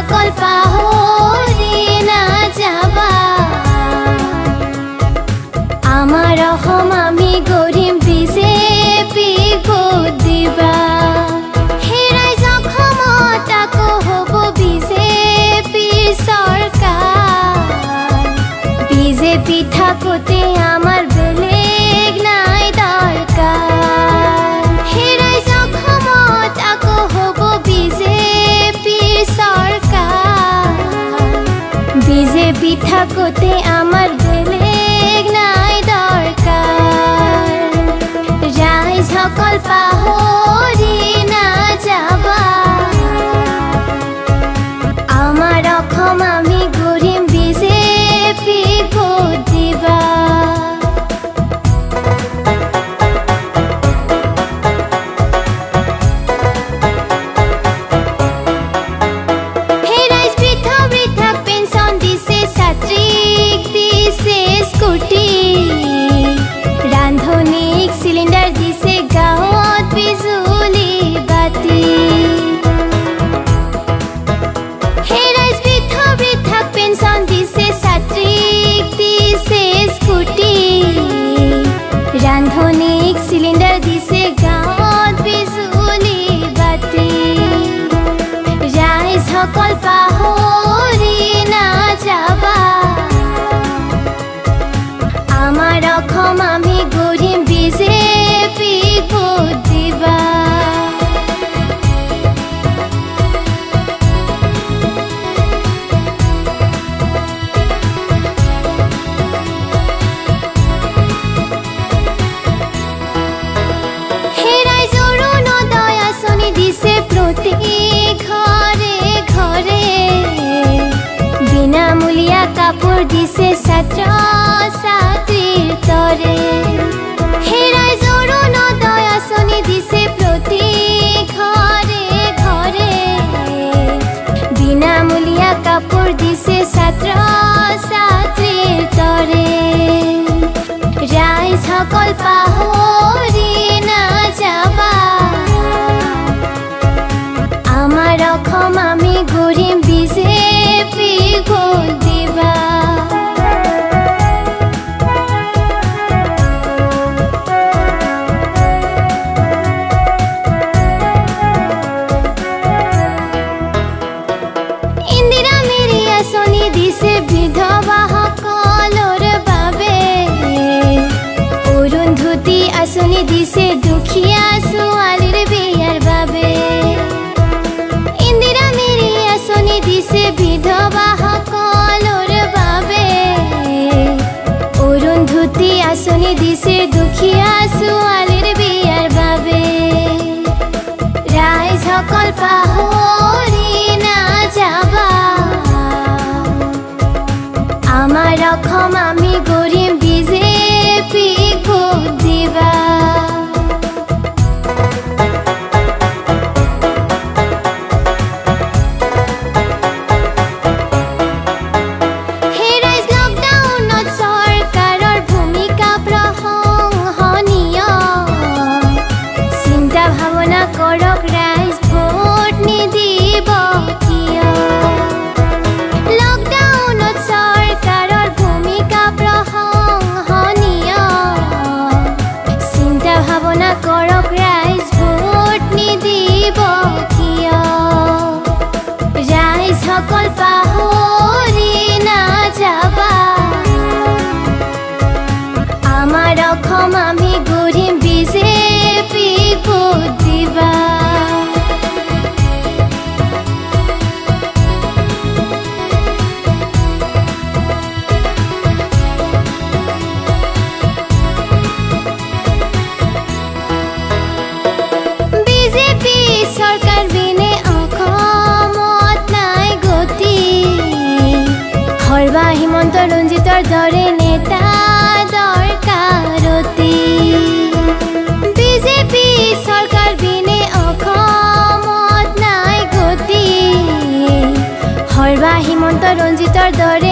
সকল পাহৰি নাযাবা আমাৰ অসম আমি গঢ়িম বিজেপি ভোট দিবা সেই ৰাইজক সমত আকৌ হ'ব বিজেপি চৰকাৰ বিজেপি থাকোঁতে আমাৰ বেলেগ নাই দৰকাৰ সেই ৰাইজক সমত আকৌ হ'ব বিজেপি চৰকাৰ বিজেপি থাকোঁতে আমাৰ বেলেগ নাই দৰকাৰ ৰাইজসকল পাহৰি নাযাবা আমাৰ অসম আমি গঢ়িম বিজেপি ভোট দিবা সেই ৰাইজ বৃদ্ধক পেঞ্চন দিছে ছাত্ৰীক দিছে স্কুটি ৰান্ধনীক চিলিণ্ডাৰ দিছে গাঁৱত বিজুলী বাতি সেই ৰাইজ বৃদ্ধক পেঞ্চন দিছে ছাত্ৰীক দিছে স্কুটি ৰান্ধনীক চিলিণ্ডাৰ দিছে গাঁৱত বিজুলী বাতি ৰাইজসকল পাহৰি নাযাবা আমাৰ অসম আমি গঢ়িম বিজেপি ভোট দিবা সেই ৰাইজ অৰুণোদয় আঁচনি দিছে প্ৰতি ঘৰে ঘৰে বিনামূলীয়া কাপোৰ দিছে ছাত্ৰ ছাত্ৰীৰ তৰে সেই ৰাইজ অৰুণোদয় আঁচনি দিছে প্ৰতি ঘৰে ঘৰে বিনামূলীয়া কাপোৰ দিছে ছাত্ৰ ছাত্ৰীৰ তৰে ৰাইজসকল পাহৰি নাযাবা আমাৰ অসম আমি গঢ়িম বিজেপি ভোট দিবা ইন্দিৰা মেৰী আঁচনি দিছে বিধৱাসকলৰ বাবে অৰুন্ধতী আঁচনি দিছে দুখীয়া ছোৱালীৰ বিয়াৰ বাবে ইন্দিৰা মেৰী আঁচনি দিছে বিধৱাসকলৰ বাবে অৰুন্ধতী আঁচনি দিছে দুখীয়া ছোৱালীৰ বিয়াৰ বাবে ৰাইজসকল পাহৰি নাযাবা আমাৰ অসম আমি গঢ়িম বিজেপি ভোট দিবা সেই ৰাইজ লকডাউনত চৰকাৰৰ ভূমিকা প্ৰশংসনীয় চিন্তা ভাৱনা কৰক ৰাইজ ভোট নিদিব কিয় লকডাউনত চৰকাৰৰ ভূমিকা প্ৰশংসনীয় চিন্তা ভাৱনা কৰক ৰাইজ ভোট নিদিব কিয় ৰাইজসকল পাহৰি নাযাবা আমাৰ অসম আমি গঢ়িম বিজেপি ভোট দিবা বিজেপি চৰকাৰ বিনে অসমত নাই গতি সৰ্বা হিমন্ত ৰঞ্জিতৰ দৰে নেতা দৰকাৰতি বিজেপি চৰকাৰ বিনে অসমত নাই গতি সৰ্বা হিমন্ত ৰঞ্জিতৰ দৰে